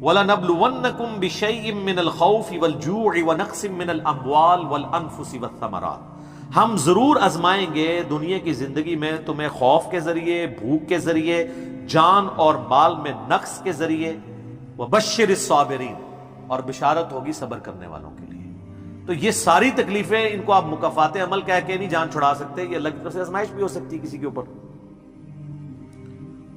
وَلَنَبْلُوَنَّكُمْ بِشَيْءٍ مِّنَ الْخَوْفِ وَالْجُوعِ وَنَقْصٍ مِّنَ الْأَمْوَالِ وَالْأَنفُسِ وَالثَّمَرَاتِ، ہم ضرور آزمائیں گے دنیا کی زندگی میں تمہیں خوف کے ذریعے، بھوک کے ذریعے، جان اور مال میں نقص کے ذریعے، وَبَشِّرِ الصَّابِرِينَ، اور بشارت ہوگی صبر کرنے والوں کے لیے۔ تو یہ ساری تکلیفیں، ان کو آپ مکافات عمل کہہ کے نہیں جان چھڑا سکتے، یہ اللہ کی طرف سے آزمائش بھی ہو سکتی ہے کسی کے اوپر۔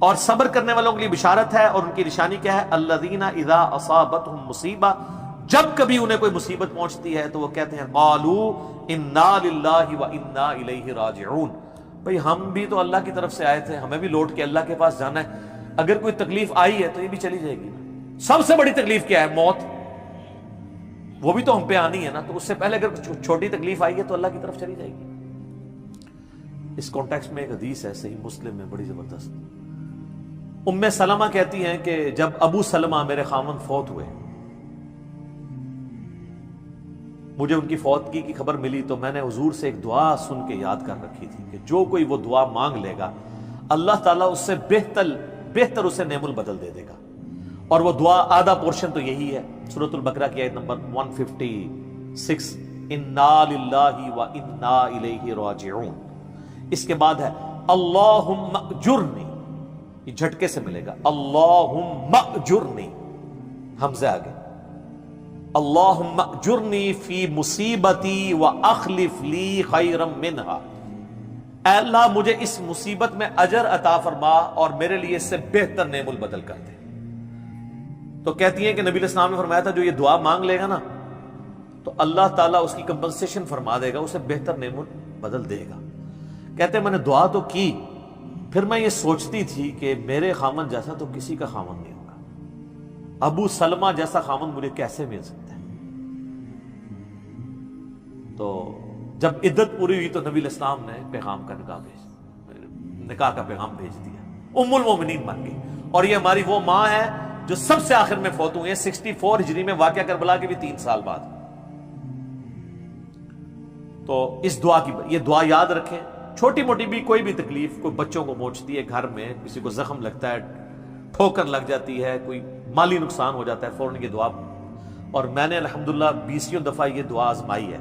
اور صبر کرنے والوں کے لیے بشارت ہے، اور ان کی نشانی کیا ہے؟ الذین اذا اصابتهم مصیبہ، جب کبھی انہیں کوئی مصیبت پہنچتی ہے تو وہ کہتے ہیں قالوا انا للہ وانا الیہ راجعون، بھئی ہم بھی تو اللہ کی طرف سے آئے تھے، ہمیں بھی لوٹ کے اللہ کے پاس جانا ہے، اگر کوئی تکلیف آئی ہے تو یہ بھی چلی جائے گی نا۔ سب سے بڑی تکلیف کیا ہے؟ موت، وہ بھی تو ہم پہ آنی ہے نا، تو اس سے پہلے اگر چھوٹی تکلیف آئی ہے تو اللہ کی طرف چلی جائے گی۔ اس کانٹیکسٹ میں ایک حدیث ہے صحیح مسلم میں بڑی زبردست، ام سلمہ کہتی ہیں کہ جب ابو سلمہ میرے خاوند فوت ہوئے، مجھے ان کی فوتگی کی خبر ملی تو میں نے حضور سے ایک دعا سن کے یاد کر رکھی تھی کہ جو کوئی وہ دعا مانگ لے گا اللہ تعالیٰ اس سے بہتر اسے نعم البدل دے دے گا، اور وہ دعا آدھا پورشن تو یہی ہے، سورۃ البقرہ کی آیت نمبر 156، انا للہ وانا الیہ راجعون۔ اس کے بعد ہے اللہم اجرنی، یہ جھٹکے سے ملے گا، اللہم اجرنی، حمزہ آگے، اللہم اجرنی فی مصیبتی واخلف لی خیرا منہا، اے اللہ مجھے اس مصیبت میں اجر عطا فرما اور میرے لیے اس سے بہتر نعم البدل کر دے۔ تو کہتی ہیں کہ نبی علیہ السلام نے فرمایا تھا جو یہ دعا مانگ لے گا نا تو اللہ تعالیٰ اس کی کمپنسیشن فرما دے گا، اسے بہتر نعم البدل دے گا۔ کہتے ہیں میں نے دعا تو کی، پھر میں یہ سوچتی تھی کہ میرے خامن جیسا تو کسی کا خامن نہیں ہوگا، ابو سلمہ جیسا خامن مجھے کیسے مل سکتا ہے۔ تو جب عدت پوری ہوئی تو نبی علیہ السلام نے پیغام کا نکاح کا پیغام بھیج دیا، ام المومنین بن گئی، اور یہ ہماری وہ ماں ہے جو سب سے آخر میں فوت ہوئی ہے 64 ہجری میں، واقعہ کربلا کے بھی 3 سال بعد۔ تو اس دعا کی یہ دعا یاد رکھیں، چھوٹی موٹی بھی کوئی بھی تکلیف، کوئی بچوں کو موچتی ہے گھر میں، کسی کو زخم لگتا ہے، ٹھوکر لگ جاتی ہے، کوئی مالی نقصان ہو جاتا ہے، فوراً یہ دعا، اور میں نے الحمدللہ 20 دفعہ یہ دعا آزمائی ہے۔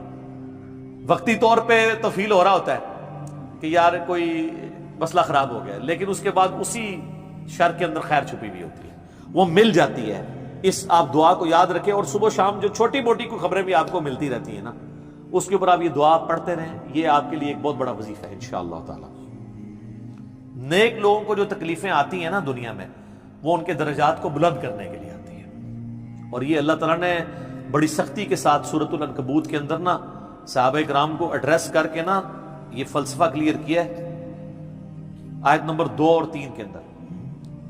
وقتی طور پہ تو فیل ہو رہا ہوتا ہے کہ یار کوئی مسئلہ خراب ہو گیا، لیکن اس کے بعد اسی شر کے اندر خیر چھپی ہوئی ہوتی ہے، وہ مل جاتی ہے۔ اس آپ دعا کو یاد رکھیں، اور صبح شام جو چھوٹی موٹی کوئی خبریں بھی آپ کو ملتی رہتی ہیں نا، اس کے اوپر آپ یہ دعا پڑھتے رہیں، یہ آپ کے لیے ایک بہت بڑا وظیفہ ہے انشاءاللہ تعالی۔ نیک لوگوں کو جو تکلیفیں آتی ہیں نا دنیا میں، وہ ان کے درجات کو بلند کرنے کے لیے آتی ہیں، اور یہ اللہ تعالیٰ نے بڑی سختی کے ساتھ سورۃ العنکبوت کے اندر نا صحابہ کرام کو ایڈریس کر کے نا یہ فلسفہ کلیئر کیا ہے، آیت نمبر 2 اور 3 کے اندر،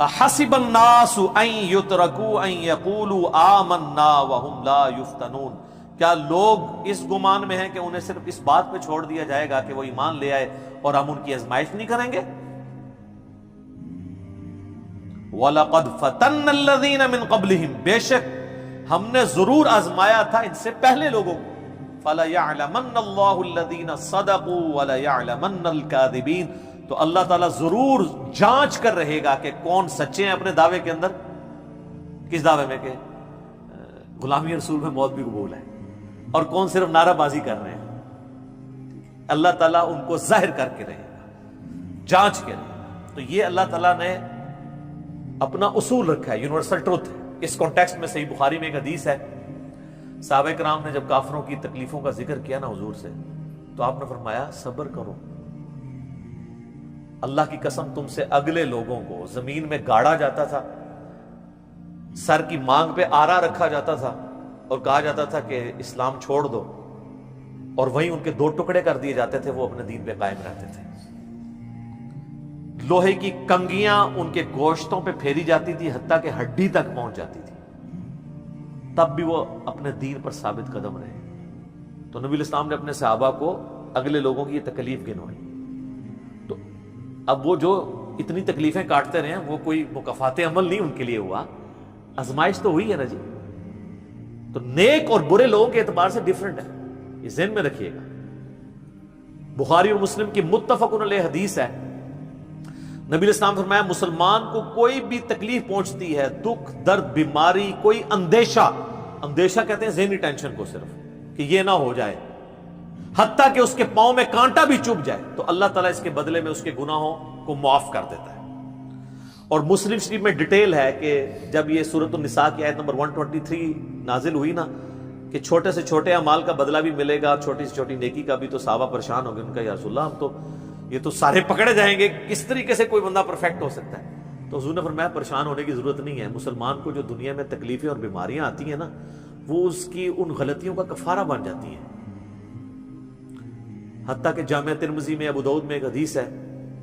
احسب الناس ان یترکوا ان یقولوا آمنا وهم لا یفتنون، کیا لوگ اس گمان میں ہیں کہ انہیں صرف اس بات پہ چھوڑ دیا جائے گا کہ وہ ایمان لے آئے اور ہم ان کی آزمائش نہیں کریں گے؟ وَلَقَدْ فَتَنَّ الَّذِينَ مِن قَبْلِهِمْ، بے شک ہم نے ضرور آزمایا تھا ان سے پہلے لوگوں کو، فَلَيَعْلَمَنَّ اللَّهُ الَّذِينَ صَدَقُوا وَلَيَعْلَمَنَّ الْكَاذِبِينَ، تو اللہ تعالیٰ ضرور جانچ کر رہے گا کہ کون سچے ہیں اپنے دعوے کے اندر، کس دعوے میں کہ غلامی رسول میں موت بھی قبول ہے، اور کون صرف نعرہ بازی کر رہے ہیں۔ اللہ تعالیٰ ان کو ظاہر کر کے رہے گا، جانچ کے رہے گا۔ تو یہ اللہ تعالیٰ نے اپنا اصول رکھا ہے، یونیورسل ٹروتھ ہے۔ اس کانٹیکسٹ میں صحیح بخاری میں ایک حدیث ہے، صحابہ کرام نے جب کافروں کی تکلیفوں کا ذکر کیا نا حضور سے، تو آپ نے فرمایا صبر کرو، اللہ کی قسم تم سے اگلے لوگوں کو زمین میں گاڑا جاتا تھا، سر کی مانگ پہ آرا رکھا جاتا تھا اور کہا جاتا تھا کہ اسلام چھوڑ دو، اور وہیں ان کے 2 ٹکڑے کر دیے جاتے تھے، وہ اپنے دین پہ قائم رہتے تھے۔ لوہے کی کنگیاں ان کے گوشتوں پہ پھیری جاتی تھی، حتیٰ کہ ہڈی تک پہنچ جاتی تھی، تب بھی وہ اپنے دین پر ثابت قدم رہے۔ تو نبی علیہ السلام نے اپنے صحابہ کو اگلے لوگوں کی یہ تکلیف گنوائی۔ تو اب وہ جو اتنی تکلیفیں کاٹتے رہے ہیں، وہ کوئی مکافات عمل نہیں ان کے لیے ہوا، آزمائش تو ہوئی ہے نا جی۔ تو نیک اور برے لوگوں کے اعتبار سے ڈیفرنٹ ہے، یہ ذہن میں رکھیے گا۔ بخاری اور مسلم کی متفق علیہ حدیث ہے، نبی علیہ السلام فرمایا مسلمان کو کوئی بھی تکلیف پہنچتی ہے، دکھ درد بیماری، کوئی اندیشہ کہتے ہیں ذہنی ٹینشن کو، صرف کہ یہ نہ ہو جائے، حتیٰ کہ اس کے پاؤں میں کانٹا بھی چبھ جائے، تو اللہ تعالیٰ اس کے بدلے میں اس کے گناہوں کو معاف کر دیتا ہے۔ اور مسلم شریف میں ڈیٹیل ہے کہ جب یہ سورۃ النساء کی آیت نمبر 123 نازل ہوئی نا، کہ چھوٹے سے چھوٹے اعمال کا بدلہ بھی ملے گا، چھوٹی سے چھوٹی نیکی کا بھی، تو صحابہ پریشان ہو گئے، ان کا یا رسول اللہ ہم تو یہ تو سارے پکڑے جائیں گے، کس طریقے سے کوئی بندہ پرفیکٹ ہو سکتا ہے؟ تو حضور نے فرمایا پریشان ہونے کی ضرورت نہیں ہے، مسلمان کو جو دنیا میں تکلیفیں اور بیماریاں آتی ہیں نا، وہ اس کی ان غلطیوں کا کفارہ بن جاتی ہیں۔ حتیٰ کہ جامعہ ترمذی میں، ابو داؤد میں ایک حدیث ہے،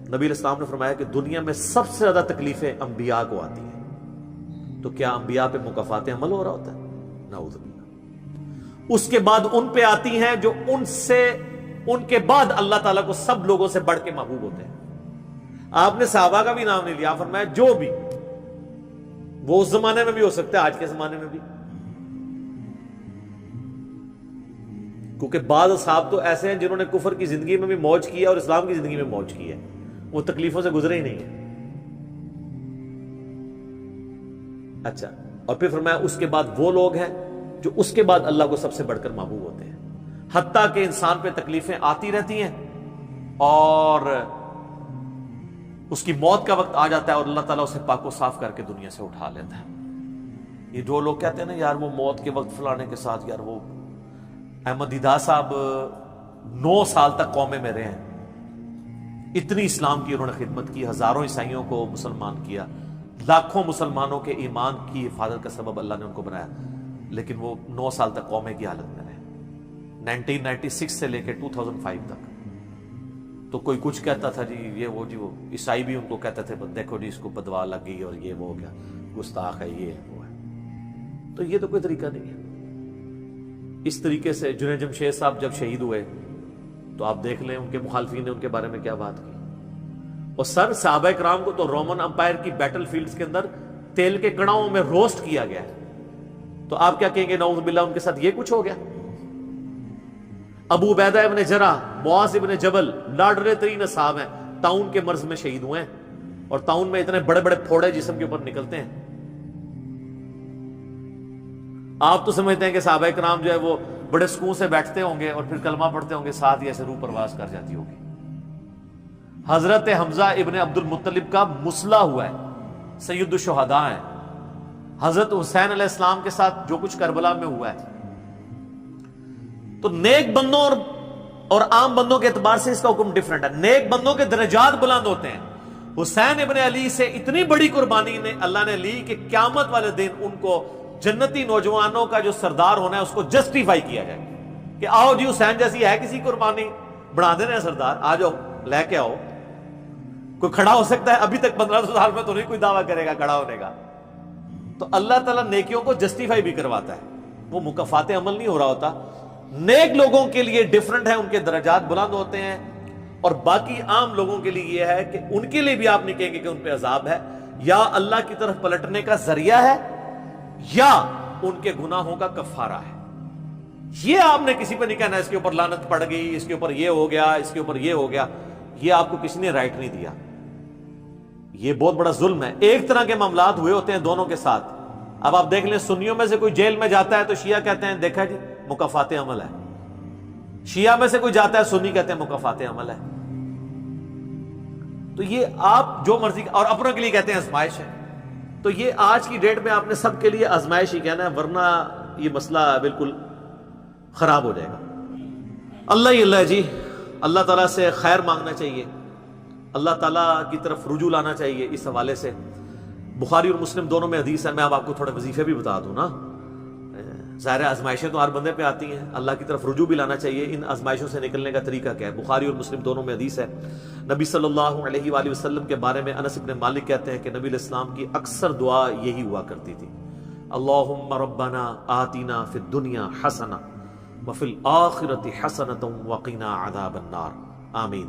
نبی علیہ السلام نے فرمایا کہ دنیا میں سب سے زیادہ تکلیفیں انبیاء کو آتی ہیں، تو کیا انبیاء پہ مکافات عمل ہو رہا ہوتا ہے؟ نعوذ باللہ۔ اس کے بعد ان پہ آتی ہیں جو ان کے بعد اللہ تعالیٰ کو سب لوگوں سے بڑھ کے محبوب ہوتے ہیں۔ آپ نے صحابہ کا بھی نام نہیں لیا، فرمایا جو بھی، وہ اس زمانے میں بھی ہو سکتا ہے، آج کے زمانے میں بھی، کیونکہ بعض اصحاب تو ایسے ہیں جنہوں نے کفر کی زندگی میں بھی موج کی ہے اور اسلام کی زندگی میں موج کی ہے، وہ تکلیفوں سے گزرے ہی نہیں ہیں۔ اچھا، اور پھر فرمایا اس کے بعد وہ لوگ ہیں جو اس کے بعد اللہ کو سب سے بڑھ کر محبوب ہوتے ہیں، حتیٰ کہ انسان پہ تکلیفیں آتی رہتی ہیں اور اس کی موت کا وقت آ جاتا ہے اور اللہ تعالیٰ اسے پاک و صاف کر کے دنیا سے اٹھا لیتا ہے۔ یہ جو لوگ کہتے ہیں نا یار وہ موت کے وقت فلانے کے ساتھ، یار وہ احمد دیدہ صاحب 9 سال تک قومے میں رہے ہیں، اتنی اسلام کی انہوں نے خدمت کی، ہزاروں عیسائیوں کو مسلمان کیا، لاکھوں مسلمانوں کے ایمان کی حفاظت کا سبب اللہ نے ان کو بنایا، لیکن وہ 9 سال تک قومے کی حالت میں رہے، 1996 سے لے کے 2005 تک۔ تو کوئی کچھ کہتا تھا جی یہ وہ عیسائی بھی ان کو کہتے تھے دیکھو جی اس کو بدوا لگ گئی اور یہ وہ ہو گیا، گستاخ ہے، یہ وہ ہے۔ تو یہ تو کوئی طریقہ نہیں ہے۔ اس طریقے سے جنید جمشید صاحب جب شہید ہوئے تو آپ دیکھ لیں ان کے مخالفین نے ان کے بارے میں کیا بات کی، اور صحابہ کرام کو تو رومن امپائر کی بیٹل فیلڈز کے اندر تیل کے کڑاؤں میں روسٹ کیا گیا ہے، تو آپ کیا کہیں گے نعوذ باللہ ان کے ساتھ یہ کچھ ہو گیا؟ ابو عبیدہ ابن جرح، معاذ ابن جبل لاڈلے ترین اصحاب ہیں، طاعون کے مرض میں شہید ہوئے ہیں، اور طاعون میں اتنے بڑے بڑے پھوڑے جسم کے اوپر نکلتے ہیں۔ آپ تو سمجھتے ہیں کہ صحابہ کرام جو ہے وہ بڑے سکون سے بیٹھتے ہوں گے اور پھر کلمہ پڑھتے ہوں گے، ساتھ ہی ایسے روح پرواز کر جاتی ہوگی۔ حضرت حمزہ ابن عبد المطلب کا مسلح ہوا ہے، سید الشہداء ہیں۔ حضرت حسین علیہ السلام کے ساتھ جو کچھ کربلا میں ہوا ہے، تو نیک بندوں اور عام بندوں کے اعتبار سے اس کا حکم ڈیفرنٹ ہے۔ نیک بندوں کے درجات بلند ہوتے ہیں۔ حسین ابن علی سے اتنی بڑی قربانی نے اللہ نے لی کہ قیامت والے دن ان کو جنتی نوجوانوں کا جو سردار ہونا ہے اس کو جسٹیفائی کیا جائے کہ آؤ جی حسین جیسی ہے کسی قربانی، بنا دینا ہے سردار، آ جاؤ لے کے آؤ۔ کوئی کھڑا ہو سکتا ہے؟ ابھی تک 1500 سال میں تو نہیں کوئی دعویٰ کرے گا کھڑا ہونے کا۔ تو اللہ تعالیٰ نیکیوں کو جسٹیفائی بھی کرواتا ہے، وہ مکافات عمل نہیں ہو رہا ہوتا۔ نیک لوگوں کے لیے ڈیفرنٹ ہے، ان کے درجات بلند ہوتے ہیں، اور باقی عام لوگوں کے لیے یہ ہے کہ ان کے لیے بھی آپ نہیں کہیں گے کہ ان پہ عذاب ہے، یا اللہ کی طرف پلٹنے کا ذریعہ ہے یا ان کے گناہوں کا کفارہ ہے۔ یہ آپ نے کسی پہ نہیں کہنا اس کے اوپر لعنت پڑ گئی، اس کے اوپر یہ ہو گیا، اس کے اوپر یہ ہو گیا، یہ آپ کو کسی نے رائٹ نہیں دیا۔ یہ بہت بڑا ظلم ہے۔ ایک طرح کے معاملات ہوئے ہوتے ہیں دونوں کے ساتھ۔ اب آپ دیکھ لیں سنیوں میں سے کوئی جیل میں جاتا ہے تو شیعہ کہتے ہیں دیکھا جی مکافات عمل ہے، شیعہ میں سے کوئی جاتا ہے سنی کہتے ہیں مکافات عمل ہے۔ تو یہ آپ جو مرضی، اور اپنوں کے لیے کہتے ہیں آزمائش ہے۔ تو یہ آج کی ڈیٹ میں آپ نے سب کے لیے آزمائش ہی کہنا ہے، ورنہ یہ مسئلہ بالکل خراب ہو جائے گا۔ اللہ ہی اللہ جی، اللہ تعالیٰ سے خیر مانگنا چاہیے، اللہ تعالیٰ کی طرف رجوع لانا چاہیے۔ اس حوالے سے بخاری اور مسلم دونوں میں حدیث ہے، میں اب آپ کو تھوڑے وظیفے بھی بتا دوں نا۔ ظاہر آزمائشیں تو ہر بندے پہ آتی ہیں، اللہ کی طرف رجوع بھی لانا چاہیے۔ ان آزمائشوں سے نکلنے کا طریقہ کیا ہے؟ بخاری اور مسلم دونوں میں حدیث ہے، نبی صلی اللہ علیہ وآلہ وسلم کے بارے میں انس بن مالک کہتے ہیں کہ نبی علیہ السلام کی اکثر دعا یہی ہوا کرتی تھی، اللہم ربنا آتنا فی الدنیا حسنہ وفی الآخرۃ حسنۃ وقنا عذاب النار آمین۔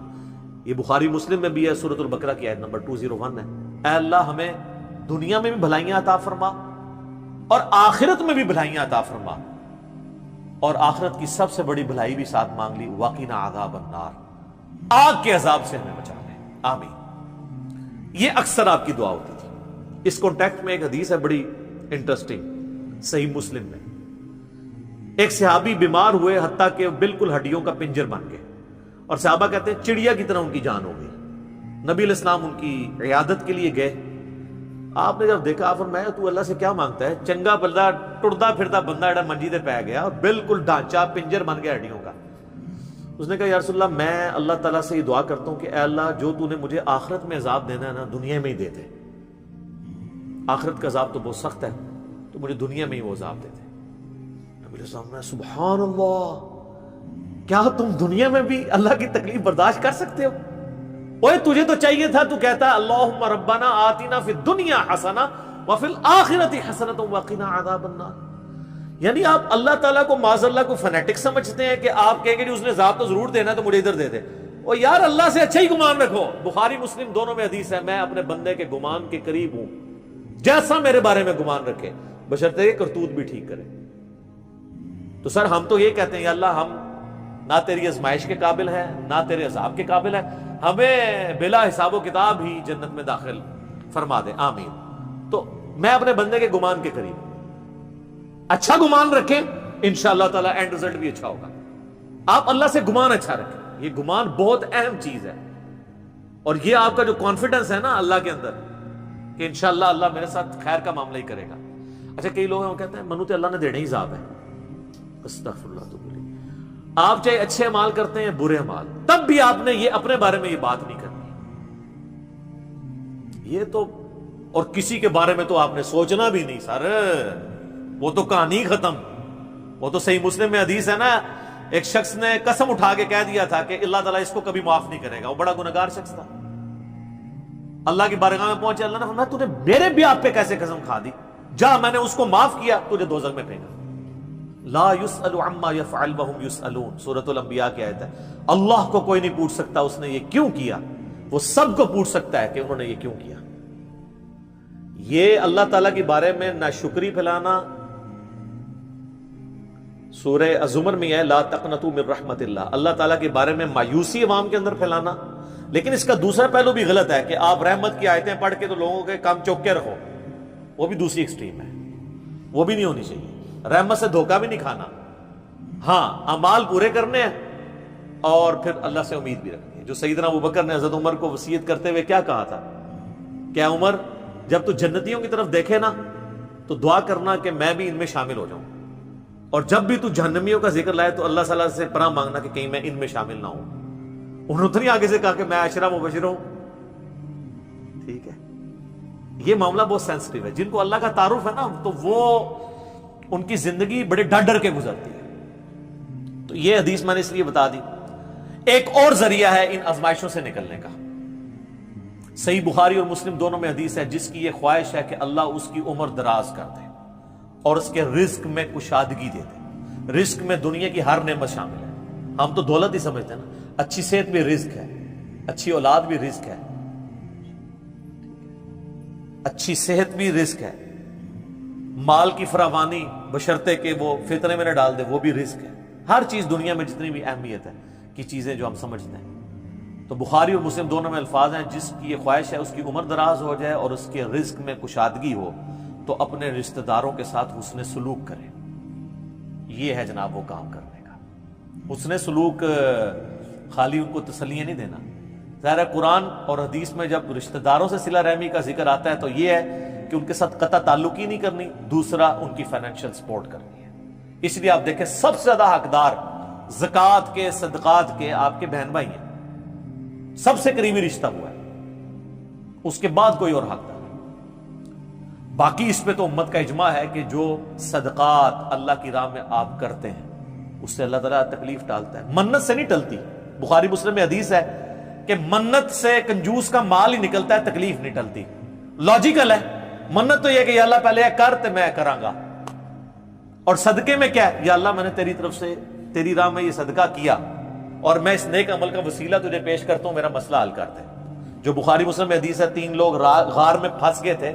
یہ بخاری مسلم میں بھی ہے، سورۃ البقرہ کی آیت نمبر 201 ہے۔ اے اللہ ہمیں دنیا میں بھی بھلائیاں عطا فرما اور آخرت میں بھی بھلائیاں عطا فرما، اور آخرت کی سب سے بڑی بھلائی بھی ساتھ مانگ لی، وقنا عذاب النار، آگ کے عذاب سے ہمیں بچا لے، آمین۔ یہ اکثر آپ کی دعا ہوتی تھی. اس کانٹیکٹ میں ایک حدیث ہے بڑی انٹرسٹنگ صحیح مسلم میں. ایک صحابی بیمار ہوئے حتیٰ کہ بالکل ہڈیوں کا پنجر بن گئے, اور صحابہ کہتے ہیں چڑیا کی طرح ان کی جان ہو گئی. نبی علیہ السلام ان کی عیادت کے لیے گئے. آپ نے جب دیکھا آپ فرمایا تو اللہ سے کیا مانگتا ہے؟ چنگا بندہ ٹردا پھردا بندہ ایڈا منجی دے پہ گیا, بالکل ڈھانچہ پنجر بن گیا ہڈیوں کا. اس نے کہا یا رسول اللہ میں اللہ تعالیٰ سے یہ دعا کرتا ہوں کہ اے اللہ جو تو نے مجھے آخرت میں عذاب دینا ہے نا دنیا میں ہی دے دے. آخرت کا عذاب تو بہت سخت ہے, تو مجھے دنیا میں ہی وہ عذاب دے دے. نبی علیہ السلام نے سبحان اللہ, کیا تم دنیا میں بھی اللہ کی تکلیف برداشت کر سکتے ہو؟ اوے تجھے تو چاہیے تھا تو کہتا اللہم ربنا آتنا فی الدنیا حسنہ وفی الآخرۃ حسنۃ وقنا عذاب النار. یعنی آپ اللہ تعالیٰ کو معاذ اللہ کو فنیٹک سمجھتے ہیں کہ آپ کہیں گے اس نے عذاب تو ضرور دینا تو مجھے ادھر دے دے. اور یار اللہ سے اچھا ہی گمان رکھو. بخاری مسلم دونوں میں حدیث ہے, میں اپنے بندے کے گمان کے قریب ہوں جیسا میرے بارے میں گمان رکھے, بشرطے کہ کرتوت بھی ٹھیک کرے. تو سر ہم تو یہ کہتے ہیں یا اللہ ہم نہ تیری آزمائش کے قابل ہیں نہ تیرے عذاب کے قابل ہیں, ہمیں بلا حساب و کتاب ہی جنت میں داخل فرما دے, آمین. تو میں اپنے بندے کے گمان کے قریب, اچھا گمان رکھیں انشاءاللہ تعالی اینڈ رزلٹ بھی اچھا ہوگا. آپ اللہ سے گمان اچھا رکھیں, یہ گمان بہت اہم چیز ہے. اور یہ آپ کا جو کانفیڈنس ہے نا اللہ کے اندر کہ انشاءاللہ اللہ میرے ساتھ خیر کا معاملہ ہی کرے گا. اچھا کئی لوگ ہیں وہ کہتے ہیں منو تے اللہ نے دینے ہی عذاب ہے. استغفر اللہ. تو بولی آپ چاہے اچھے اعمال کرتے ہیں برے اعمال, تب بھی آپ نے یہ اپنے بارے میں یہ بات نہیں کرنی. یہ تو اور کسی کے بارے میں تو آپ نے سوچنا بھی نہیں سر, وہ تو کہانی ختم. وہ تو صحیح مسلم میں حدیث ہے نا, ایک شخص نے قسم اٹھا کے کہہ دیا تھا کہ اللہ تعالیٰ اس کو کبھی معاف نہیں کرے گا. وہ بڑا گنہگار شخص تھا. اللہ کی بارگاہ میں پہنچے, اللہ نے فرمایا تو نے میرے بھی آپ پہ کیسے قسم کھا دی؟ جا میں نے اس کو معاف کیا, تجھے دوزخ میں پھینکا. لا يسأل عما يفعل وهم يسألون, سورۃ الانبیاء کی آیت ہے. اللہ کو کوئی نہیں پوچھ سکتا اس نے یہ کیوں کیا, وہ سب کو پوچھ سکتا ہے کہ انہوں نے یہ کیوں کیا. یہ اللہ تعالیٰ کے بارے میں ناشکری پھیلانا سورہ الزمر میں ہے, لا تقنطوا من رحمت اللہ, اللہ تعالیٰ کے بارے میں مایوسی عوام کے اندر پھیلانا. لیکن اس کا دوسرا پہلو بھی غلط ہے کہ آپ رحمت کی آیتیں پڑھ کے تو لوگوں کے کام چوک کے رکھو, وہ بھی دوسری ایکسٹریم ہے, وہ بھی نہیں ہونی چاہیے. رحمت سے دھوکہ بھی نہیں کھانا, ہاں اعمال پورے کرنے ہیں اور پھر اللہ سے امید بھی رکھنی ہے. جو سیدنا ابوبکر نے حضرت عمر کو وصیت کرتے ہوئے کیا کہا تھا, کیا عمر جب تو جنتیوں کی طرف دیکھے نا تو دعا کرنا کہ میں بھی ان میں شامل ہو جاؤں, اور جب بھی تو جہنمیوں کا ذکر لائے تو اللہ صلی اللہ علیہ سے پناہ مانگنا کہ کہیں میں ان میں شامل نہ ہوں. انہوں نے تو نہیں آگے سے کہا کہ میں عشرہ مبشر ہوں. ٹھیک ہے, یہ معاملہ بہت سینسٹیو ہے. جن کو اللہ کا تعارف ہے نا تو وہ ان کی زندگی بڑے ڈر ڈر کے گزرتی ہے. تو یہ حدیث میں نے اس لیے بتا دی. ایک اور ذریعہ ہے ان آزمائشوں سے نکلنے کا. صحیح بخاری اور مسلم دونوں میں حدیث ہے, جس کی یہ خواہش ہے کہ اللہ اس کی عمر دراز کر دے اور اس کے رزق میں کشادگی دے دے. رزق میں دنیا کی ہر نعمت شامل ہے. ہم تو دولت ہی سمجھتے ہیں نا, اچھی صحت بھی رزق ہے, اچھی اولاد بھی رزق ہے, اچھی صحت بھی رزق ہے, مال کی فراوانی بشرطے کہ وہ فطرے میں نہ ڈال دے وہ بھی رزق ہے. ہر چیز دنیا میں جتنی بھی اہمیت ہے کی چیزیں جو ہم سمجھتے ہیں. تو بخاری اور مسلم دونوں میں الفاظ ہیں, جس کی یہ خواہش ہے اس کی عمر دراز ہو جائے اور اس کے رزق میں کشادگی ہو تو اپنے رشتہ داروں کے ساتھ حسن سلوک کرے. یہ ہے جناب وہ کام کرنے کا. حسن سلوک خالی ان کو تسلیاں نہیں دینا. ظاہر ہے قرآن اور حدیث میں جب رشتہ داروں سے صلہ رحمی کا ذکر آتا ہے تو یہ ہے کہ ان کے ساتھ قطع تعلق ہی نہیں کرنی, دوسرا ان کی فائنینشیل سپورٹ کرنی ہے. اس لیے آپ دیکھیں سب سے زیادہ حقدار زکوٰۃ کے صدقات کے آپ کے بہن بھائی ہیں, سب سے قریبی رشتہ ہوا ہے, اس کے بعد کوئی اور حقدار. باقی اس پہ تو امت کا اجماع ہے کہ جو صدقات اللہ کی راہ میں آپ کرتے ہیں اس سے اللہ تعالیٰ تکلیف ٹالتا ہے. منت سے نہیں ٹلتی. بخاری مسلم میں حدیث ہے کہ منت سے کنجوس کا مال ہی نکلتا ہے, تکلیف نہیں ٹلتی. لاجیکل ہے. منت تو یہ کہ یا اللہ پہلے کر تو میں کراں گا, اور صدقے میں کیا ہے, یا اللہ میں نے تیری طرف سے تیری راہ میں یہ صدقہ کیا اور میں اس نیک عمل کا وسیلہ تجھے پیش کرتا ہوں, میرا مسئلہ حل کر دے. جو بخاری مسلم میں حدیث ہے, 3 لوگ غار میں پھنس گئے تھے,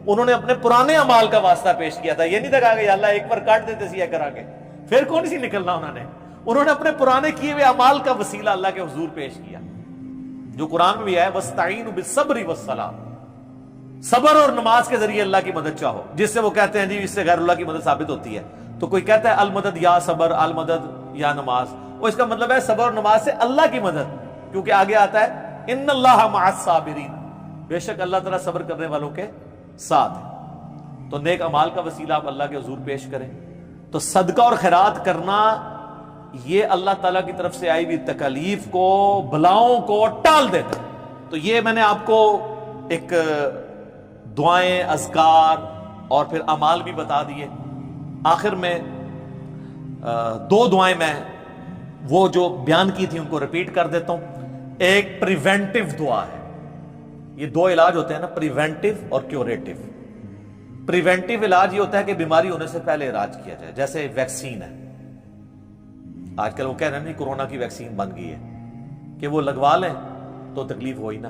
انہوں نے اپنے پرانے اعمال کا واسطہ پیش کیا تھا. یہ نہیں کہا کہ یا اللہ ایک بار کاٹ دیتے سی کرا کے پھر کون سی نکلنا. انہوں نے اپنے پرانے کیے ہوئے اعمال کا وسیلہ اللہ کے حضور پیش کیا. جو قرآن میں بھی ہے وَاسْتَعِينُوا بِالصَّبْرِ وَالصَّلَاةِ، صبر اور نماز کے ذریعے اللہ کی مدد چاہو، جس سے وہ کہتے ہیں جی اس سے غیر اللہ کی مدد ثابت ہوتی ہے. تو کوئی کہتا ہے المدد یا صبر، المدد یا نماز، وہ اس کا مطلب ہے صبر اور نماز سے اللہ کی مدد، کیونکہ آگے آتا ہے ان اللہ مع الصابرین، بے شک اللہ تعالیٰ صبر کرنے والوں کے ساتھ ہے. تو نیک اعمال کا وسیلہ آپ اللہ کے حضور پیش کریں. تو صدقہ اور خیرات کرنا یہ اللہ تعالیٰ کی طرف سے آئی ہوئی تکالیف کو، بلاؤں کو ٹال دیتا ہے. تو یہ میں نے آپ کو ایک دعائیں، اذکار اور پھر اعمال بھی بتا دیے. آخر میں دو دعائیں میں وہ جو بیان کی تھی ان کو ریپیٹ کر دیتا ہوں. ایک پریونٹیو دعا ہے. یہ دو علاج ہوتے ہیں نا، پریونٹیو اور کیوریٹیو. پریونٹیو علاج یہ ہوتا ہے کہ بیماری ہونے سے پہلے علاج کیا جائے، جیسے ویکسین ہے. آج کل وہ کہہ رہے ہیں نہیں کورونا کی ویکسین بن گئی ہے کہ وہ لگوا لیں تو تکلیف ہوئی نہ.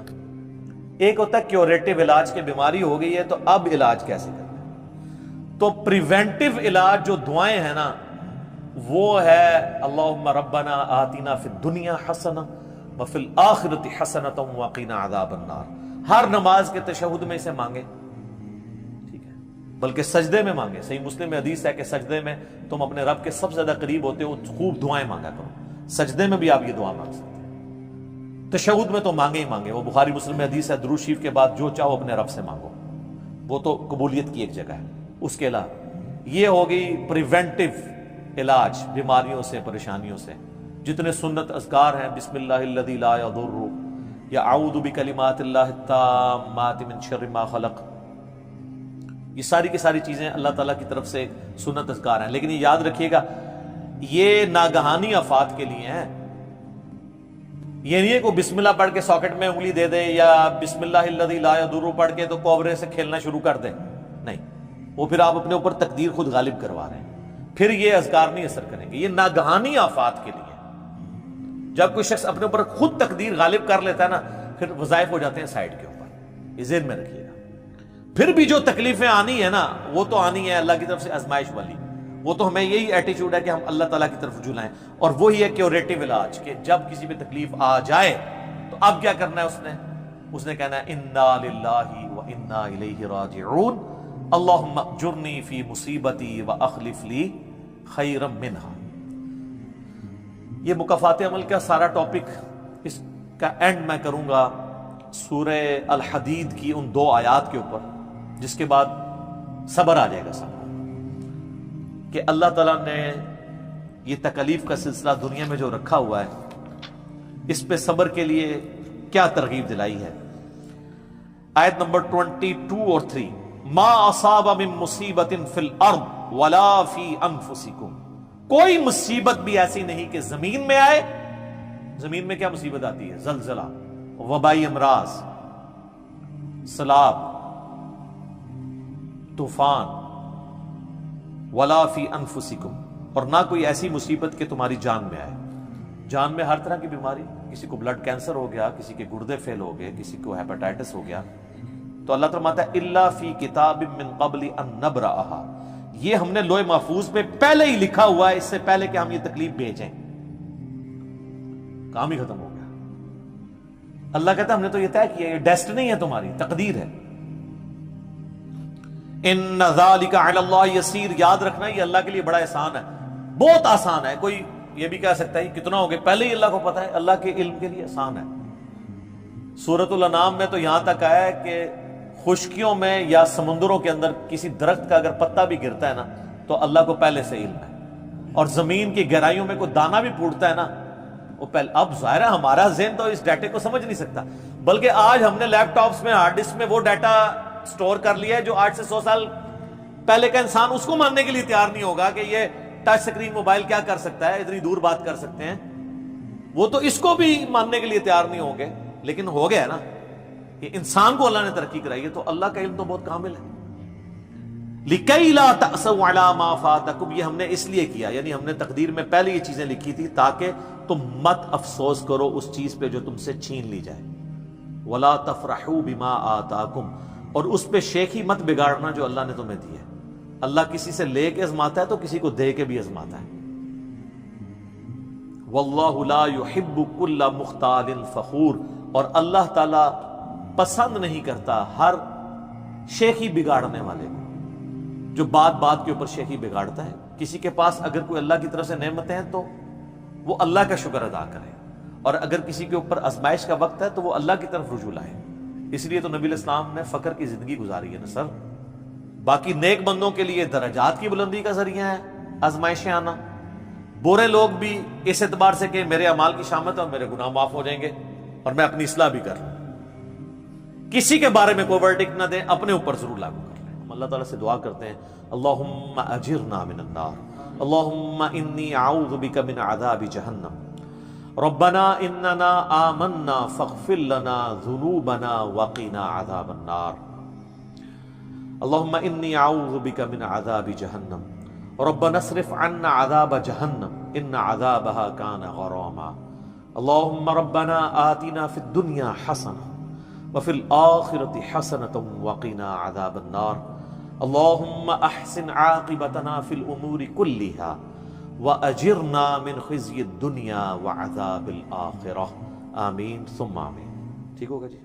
ایک ہوتا ہے کیوریٹیو علاج، کہ بیماری ہو گئی ہے تو اب علاج کیسے کرنا ہے. تو پریونٹیو علاج جو دعائیں ہیں نا وہ ہے اللہم ربنا آتنا فی الدنیا حسنہ وفی الآخرۃ حسنۃ وقنا عذاب النار. ہر نماز کے تشہد میں اسے مانگے، ٹھیک ہے، بلکہ سجدے میں مانگے. صحیح مسلم میں حدیث ہے کہ سجدے میں تم اپنے رب کے سب سے زیادہ قریب ہوتے ہو، خوب دعائیں مانگا کرو. سجدے میں بھی آپ یہ دعا مانگ سکتے ہیں، تشہد میں تو مانگے ہی مانگے. وہ بخاری مسلم میں حدیث ہے درود شریف کے بعد جو چاہو اپنے رب سے مانگو، وہ تو قبولیت کی ایک جگہ ہے. اس کے علاوہ یہ ہوگی پریونٹیو علاج بیماریوں سے، پریشانیوں سے. جتنے سنت اذکار ہیں، بسم اللہ الذی لا یضر، یا اعوذ بکلمات اللہ التامات من شر ما خلق، یہ ساری کی ساری چیزیں اللہ تعالیٰ کی طرف سے سنت اذکار ہیں. لیکن یہ یاد رکھیے گا یہ ناگہانی آفات کے لیے ہیں. یہ نہیں ہے کہ بسم اللہ پڑھ کے ساکٹ میں انگلی دے دے، یا بسم اللہ الذی لا یضر پڑھ کے تو کوبرے سے کھیلنا شروع کر دے. نہیں، وہ پھر آپ اپنے اوپر تقدیر خود غالب کروا رہے ہیں، پھر یہ اذکار نہیں اثر کریں گے. یہ ناگہانی آفات کے لیے. جب کوئی شخص اپنے اوپر خود تقدیر غالب کر لیتا ہے نا، پھر وظائف ہو جاتے ہیں سائڈ کے اوپر. یہ ذہن میں رکھیے گا. پھر بھی جو تکلیفیں آنی ہے نا وہ تو آنی ہے اللہ کی طرف سے آزمائش والی. وہ تو ہمیں یہی ایٹیچیوڈ ہے کہ ہم اللہ تعالیٰ کی طرف رجوع لائیں. اور وہی ہے کیوریٹیو علاج، کہ جب کسی پہ تکلیف آ جائے تو اب کیا کرنا ہے. اس نے کہنا ہے انا للہ و انا الیہ راجعون، اللہم اجرنی فی مصیبتی و اخلف لی خیرا منہا. یہ مکافات عمل کا سارا ٹاپک، اس کا اینڈ میں کروں گا سورہ الحدید کی ان 2 آیات کے اوپر، جس کے بعد صبر آ جائے گا سب کو، کہ اللہ تعالیٰ نے یہ تکلیف کا سلسلہ دنیا میں جو رکھا ہوا ہے اس پہ صبر کے لیے کیا ترغیب دلائی ہے. آیت نمبر 22 اور 3، ما اصاب من مصیبت فی الارض ولا فی انفسکم، کوئی مصیبت بھی ایسی نہیں کہ زمین میں آئے. زمین میں کیا مصیبت آتی ہے؟ زلزلہ، وبائی امراض، سیلاب، طوفان. ولا فی انفسکم، اور نہ کوئی ایسی مصیبت کہ تمہاری جان میں آئے. جان میں ہر طرح کی بیماری، کسی کو بلڈ کینسر ہو گیا، کسی کے گردے فیل ہو گئے، کسی کو ہیپاٹائٹس ہو گیا، تو اللہ فرماتا ہے الا فی کتاب من قبل ان نبرأھا، یہ ہم نے لوح محفوظ پہ پہلے ہی لکھا ہوا ہے، اس سے پہلے کہ ہم یہ تکلیف بھیجیں. کام ہی ختم ہو گیا. اللہ کہتا ہے ہم نے تو یہ طے کیا، یہ ڈیسٹنی ہے تمہاری، تقدیر ہے. ان ذالک علی اللہ یسیر، یاد رکھنا یہ اللہ کے لیے بڑا احسان ہے، بہت آسان ہے. کوئی یہ بھی کہہ سکتا ہے کتنا ہو گیا، پہلے ہی اللہ کو پتا ہے. اللہ کے علم کے لیے آسان ہے. سورۃ الانعام میں تو یہاں تک آیا ہے کہ خشکیوں میں یا سمندروں کے اندر کسی درخت کا اگر پتا بھی گرتا ہے نا تو اللہ کو پہلے سے علم ہے. اور زمین کی گہرائیوں میں کوئی دانہ بھی پھوٹتا ہے نا وہ پہلے. اب ظاہر ہے ہمارا ذہن تو اس ڈیٹے کو سمجھ نہیں سکتا، بلکہ آج ہم نے لیپ ٹاپس میں، ہارڈ ڈسک میں وہ ڈیٹا سٹور کر لیا ہے جو 8 سے 100 سال پہلے کا انسان اس کو ماننے کے لیے تیار نہیں ہوگا کہ یہ ٹچ سکرین موبائل کیا کر سکتا ہے، اتنی دور بات کر سکتے ہیں. وہ تو اس کو بھی ماننے کے لیے تیار نہیں ہوں گے. لیکن ہو گیا نا کہ انسان کو اللہ نے ترقی کرائی ہے، تو اللہ کا علم تو بہت کامل ہے. لِكَيْ لَا تَأْسَوْا عَلَىٰ مَا فَاتَكُمْ، یہ ہم نے اس لیے کیا، یعنی ہم نے تقدیر میں پہلے یہ چیزیں لکھی تھی تاکہ تم مت افسوس کرو اس چیز پہ جو تم سے چھین لی جائے. وَلَا تَفْرَحُوا بِمَا آتَاكُمْ، اور اس پہ شیخی مت بگاڑنا جو اللہ نے تمہیں دی ہے. اللہ کسی سے لے کے ازماتا ہے تو کسی کو دے کے بھی ازماتا ہے. وَاللَّهُ لَا يُحِبُّ كُلَّ مُخْتَالٍ فَخُورٍ، اور اللہ تعالیٰ پسند نہیں کرتا ہر شیخی بگاڑنے والے کو، جو بات بات کے اوپر شیخی بگاڑتا ہے۔ کسی کے پاس اگر کوئی اللہ کی طرف سے نعمتیں ہیں تو وہ اللہ کا شکر ادا کرے، اور اگر کسی کے اوپر آزمائش کا وقت ہے تو وہ اللہ کی طرف رجوع لائے۔ اس لیے تو نبی الاسلام نے فقر کی زندگی گزاری ہے نا سر۔ باقی نیک بندوں کے لیے درجات کی بلندی کا ذریعہ ہے آزمائشیں آنا، برے لوگ بھی اس اعتبار سے کہ میرے اعمال کی شامت ہے اور میرے گناہ معاف ہو جائیں گے اور میں اپنی اصلاح بھی کر لوں، کسی کے بارے میں کوئی ورڈکٹ نہ دیں، اپنے اوپر ضرور لاگو کر لیں۔ ہم اللہ تعالیٰ سے دعا کرتے ہیں اللہم اجرنا من النار، اللہم انی اعوذ بک من عذاب جہنم، ربنا اننا آمنا فاغفر لنا ذنوبنا وقنا عذاب النار، اللہم انی اعوذ بک من عذاب جہنم، ربنا اصرف عنا عذاب جہنم ان عذابها کان غراما، اللہم ربنا آتنا فی الدنیا حسنہ وفی الآخرة حسنة وقنا عذاب النار، اللہم احسن عاقبتنا فی الامور کلہا وَأَجِرْنَا مِنْ خِزْيِ الدُّنْيَا وَعَذَابِ الْآخِرَةِ، آمین ثم آمین۔ ٹھیک ہوگا جی؟